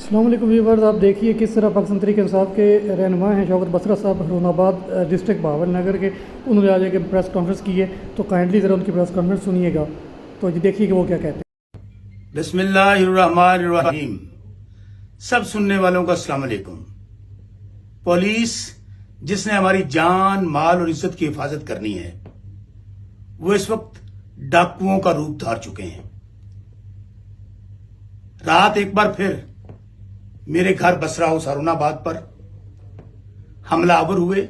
अस्सलाम वालेकुम व्यूअर्स, आप देखिए किस तरह पाकिस्तान तहरीक इंसाफ के रहनुमा हैं शौकत बसरा साहब हरुनाबाद डिस्ट्रिक्ट बहावल नगर के। उन्होंने आज एक प्रेस कॉन्फ्रेंस की है, तो काइंडली ज़रा उनकी प्रेस कॉन्फ्रेंस सुनिएगा। तो जी देखिए कि वो क्या कहते हैं। बिस्मिल्लाहिर्रहमानिर्रहीम। सब सुनने वालों का अस्सलाम वालेकुम। पुलिस जिसने हमारी जान, माल और इज्जत की हिफाजत करनी है, वो इस वक्त डाकुओं का रूप धार चुके हैं। रात एक बार फिर मेरे घर बसरा हाउस हरुनाबाद पर हमलावर हुए।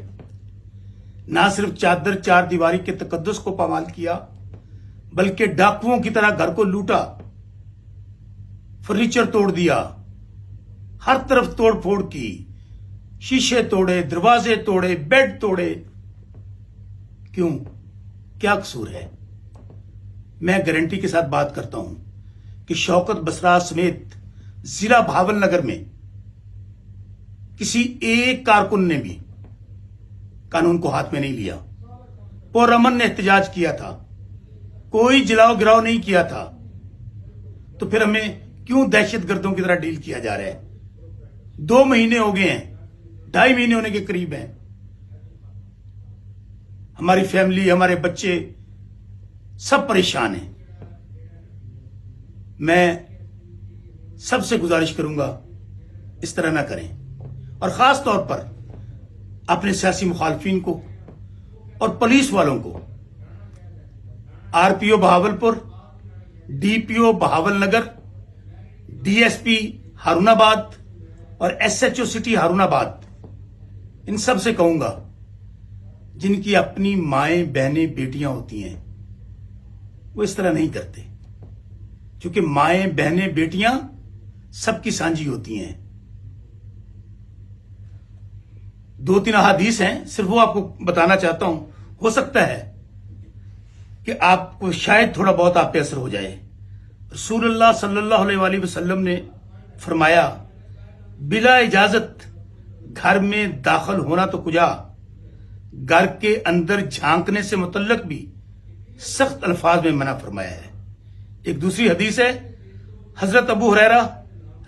ना सिर्फ चादर चार दीवारी के तकद्दुस को पामाल किया, बल्कि डाकुओं की तरह घर को लूटा, फर्नीचर तोड़ दिया, हर तरफ तोड़ फोड़ की, शीशे तोड़े, दरवाजे तोड़े, बेड तोड़े। क्यों? क्या कसूर है? मैं गारंटी के साथ बात करता हूं कि शौकत बसरा समेत जिला बहावल नगर में किसी एक कारकुन ने भी कानून को हाथ में नहीं लिया। पुरअमन ने एहतजाज किया था, कोई जलाओ गिराव नहीं किया था। तो फिर हमें क्यों दहशतगर्दों की तरह डील किया जा रहा है? 2 महीने हो गए हैं, 2.5 महीने होने के करीब हैं। हमारी फैमिली, हमारे बच्चे सब परेशान हैं। मैं सबसे गुजारिश करूंगा इस तरह ना करें, और खास तौर पर अपने सियासी मुखालफिन को और पुलिस वालों को, आरपीओ बहावलपुर, डीपीओ बहावल नगर, डीएसपी हरुनाबाद और एसएचओ सिटी हरुनाबाद, इन सब से कहूंगा जिनकी अपनी माएं, बहनें, बेटियां होती हैं, वो इस तरह नहीं करते। क्योंकि माएं, बहनें, बेटियां सबकी सांझी होती हैं। 2-3 अहादीस हैं, सिर्फ वो आपको बताना चाहता हूं। हो सकता है कि आपको शायद थोड़ा बहुत आप पे असर हो जाए। रसूलुल्लाह सल्लल्लाहु अलैहि वसल्लम ने फरमाया, बिला इजाजत घर में दाखिल होना तो कुजा, घर के अंदर झांकने से मुतल्लक भी सख्त अल्फाज में मना फरमाया है। एक दूसरी हदीस है, हजरत अबू हुरैरा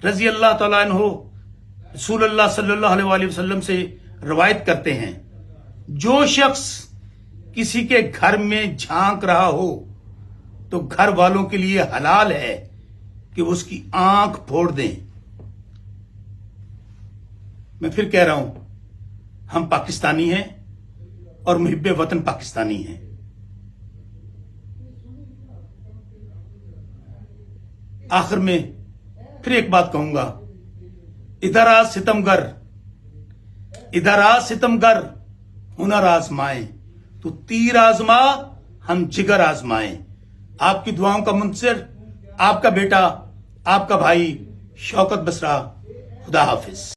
रजी अल्लाह तआला अन्हु रसूलुल्लाह सल्लल्लाहु अलैहि वसल्लम से रवायत करते हैं, जो शख्स किसी के घर में झांक रहा हो तो घर वालों के लिए हलाल है कि वो उसकी आंख फोड़ दें। मैं फिर कह रहा हूं, हम पाकिस्तानी हैं और मुहिब्बे वतन पाकिस्तानी हैं। आखिर में फिर एक बात कहूंगा, इधर आ सितमगर हुनर आजमाए, तो तीर आजमा हम जिगर आजमाए। आपकी दुआओं का मुंतज़िर आपका बेटा, आपका भाई शौकत बसरा। खुदा हाफिज।